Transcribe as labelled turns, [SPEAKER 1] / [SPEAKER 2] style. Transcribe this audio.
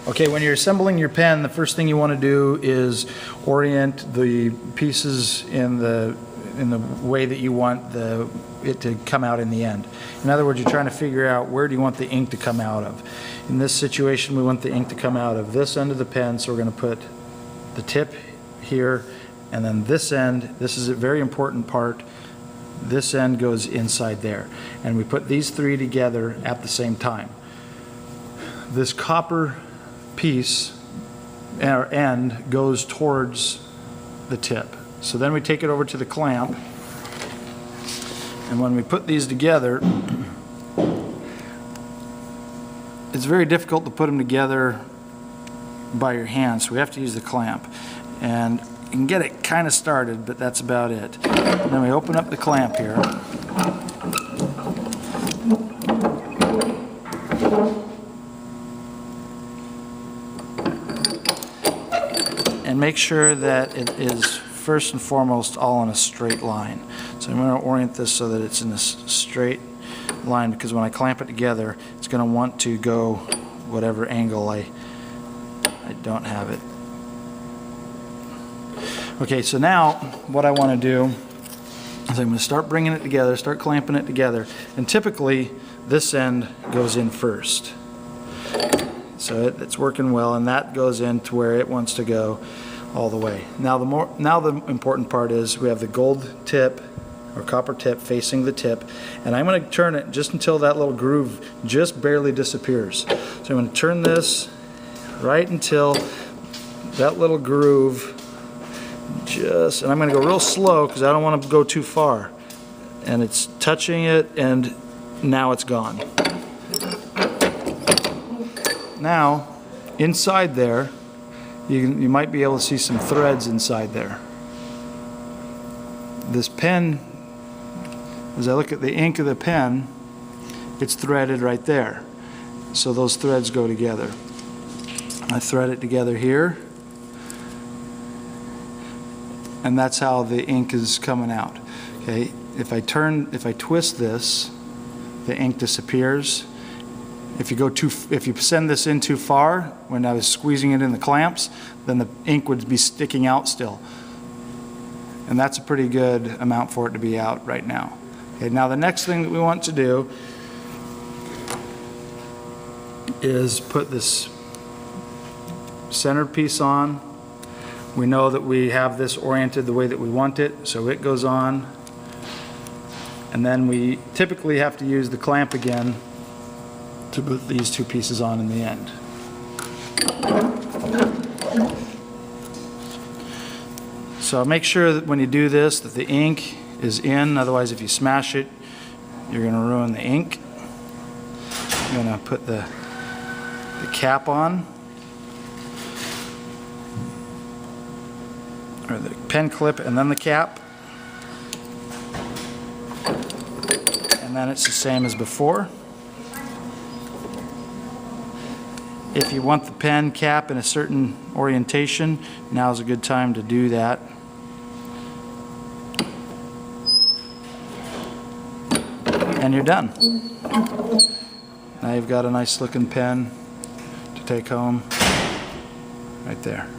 [SPEAKER 1] Okay, when you're assembling your pen, the first thing you want to do is orient the pieces in the way that you want it to come out in the end. In other words, you're trying to figure out where do you want the ink to come out of. In this situation, we want the ink to come out of this end of the pen, so we're going to put the tip here, and then this end, this is a very important part, this end goes inside there. And we put these three together at the same time. This copper piece or end goes towards the tip. So then we take it over to the clamp, and when we put these together, it's very difficult to put them together by your hand, so we have to use the clamp. And you can get it kind of started, but that's about it. And then we open up the clamp here. And make sure that it is first and foremost all in a straight line. So I'm going to orient this so that it's in this straight line, because when I clamp it together, it's going to want to go whatever angle I don't have it. Okay, so now what I want to do is I'm going to start bringing it together, start clamping it together, and typically this end goes in first. So it's working well, and that goes into where it wants to go all the way. Now the important part is we have the gold tip or copper tip facing the tip, and I'm going to turn it just until that little groove just barely disappears. So I'm going to turn this right until that little groove and I'm going to go real slow because I don't want to go too far. And it's touching it, and now it's gone. Now, inside there, you might be able to see some threads inside there. This pen, as I look at the ink of the pen, it's threaded right there. So those threads go together. I thread it together here, and that's how the ink is coming out. Okay, if I twist this, the ink disappears. If you send this in too far, when I was squeezing it in the clamps, then the ink would be sticking out still. And that's a pretty good amount for it to be out right now. Okay, now the next thing that we want to do is put this center piece on. We know that we have this oriented the way that we want it, so it goes on. And then we typically have to use the clamp again to put these two pieces on in the end. So make sure that when you do this that the ink is in, otherwise if you smash it, you're going to ruin the ink. I'm going to put the cap on, or the pen clip and then the cap, and then it's the same as before. If you want the pen cap in a certain orientation, now's a good time to do that. And you're done. Now you've got a nice looking pen to take home right there.